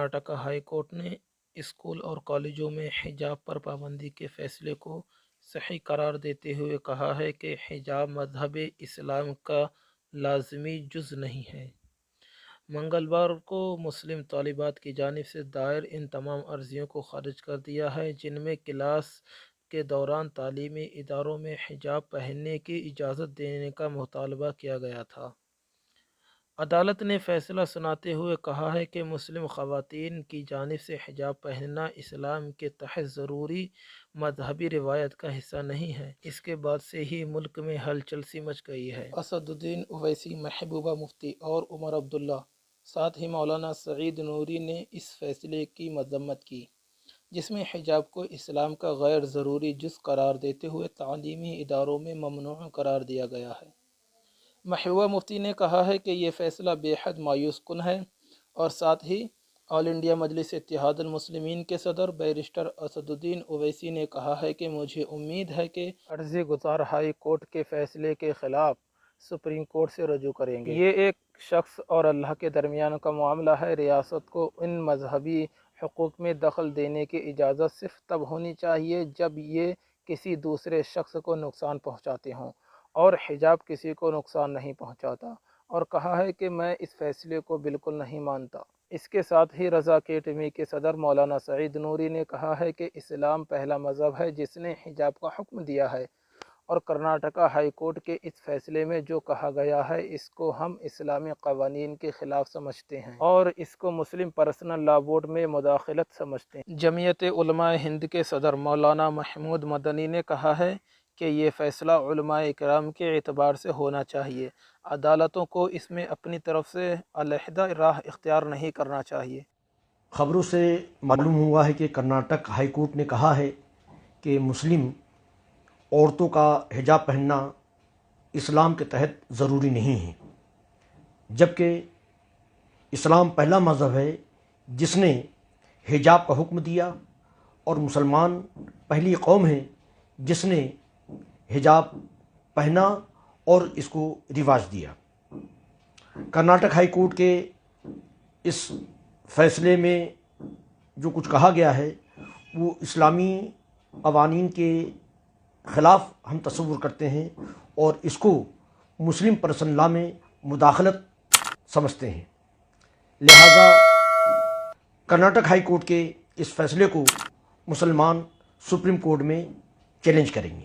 Karnataka high court نے school اور کالجوں میں حجاب پر پابندی کے فیصلے کو صحیح قرار دیتے ہوئے کہا ہے کہ حجاب مذہب اسلام کا لازمی جز نہیں ہے۔ منگلوار کو مسلم طالبات کی جانب سے دائر ان تمام عرضیوں کو خارج کر دیا ہے جن میں کلاس کے دوران تعلیمی اداروں میں حجاب پہننے کی اجازت دینے کا مطالبہ کیا گیا تھا۔ عدالت نے فیصلہ سناتے ہوئے کہا ہے کہ مسلم خواتین کی جانب سے حجاب پہننا اسلام کے تحت ضروری مذہبی روایت کا حصہ نہیں ہے۔ اس کے بعد سے ہی ملک میں ہلچل سی مچ گئی ہے۔ اسد الدین اویسی، محبوبہ مفتی اور عمر عبداللہ، ساتھ ہی مولانا سعید نوری نے اس فیصلے کی مذمت کی جس میں حجاب کو اسلام کا غیر ضروری جز قرار دیتے ہوئے تعلیمی اداروں میں ممنوع قرار دیا گیا ہے۔ محبوبہ مفتی نے کہا ہے کہ یہ فیصلہ بے حد مایوس کن ہے اور ساتھ ہی آل انڈیا مجلس اتحاد المسلمین کے صدر بیرسٹر اسد الدین اویسی نے کہا ہے کہ مجھے امید ہے کہ عرضی گزار ہائی کورٹ کے فیصلے کے خلاف سپریم کورٹ سے رجوع کریں گے۔ یہ ایک شخص اور اللہ کے درمیان کا معاملہ ہے۔ ریاست کو ان مذہبی حقوق میں دخل دینے کی اجازت صرف تب ہونی چاہیے جب یہ کسی دوسرے شخص کو نقصان پہنچاتے ہوں، اور حجاب کسی کو نقصان نہیں پہنچاتا، اور کہا ہے کہ میں اس فیصلے کو بالکل نہیں مانتا۔ اس کے ساتھ ہی رضا اکیڈمی کے صدر مولانا سعید نوری نے کہا ہے کہ اسلام پہلا مذہب ہے جس نے حجاب کا حکم دیا ہے، اور کرناٹک ہائی کورٹ کے اس فیصلے میں جو کہا گیا ہے اس کو ہم اسلامی قوانین کے خلاف سمجھتے ہیں اور اس کو مسلم پرسنل لا بورڈ میں مداخلت سمجھتے ہیں۔ جمعیت علماء ہند کے صدر مولانا محمود مدنی نے کہا ہے کہ یہ فیصلہ علماء کرام کے اعتبار سے ہونا چاہیے۔ عدالتوں کو اس میں اپنی طرف سے علیحدہ راہ اختیار نہیں کرنا چاہیے۔ خبروں سے معلوم ہوا ہے کہ کرناٹک ہائی کورٹ نے کہا ہے کہ مسلم عورتوں کا حجاب پہننا اسلام کے تحت ضروری نہیں ہے، جبکہ اسلام پہلا مذہب ہے جس نے حجاب کا حکم دیا، اور مسلمان پہلی قوم ہے جس نے حجاب پہنا اور اس کو رواج دیا۔ کرناٹک ہائی کورٹ کے اس فیصلے میں جو کچھ کہا گیا ہے وہ اسلامی قوانین کے خلاف ہم تصور کرتے ہیں اور اس کو مسلم پرسنل لا میں مداخلت سمجھتے ہیں۔ لہذا کرناٹک ہائی کورٹ کے اس فیصلے کو مسلمان سپریم کورٹ میں چیلنج کریں گے۔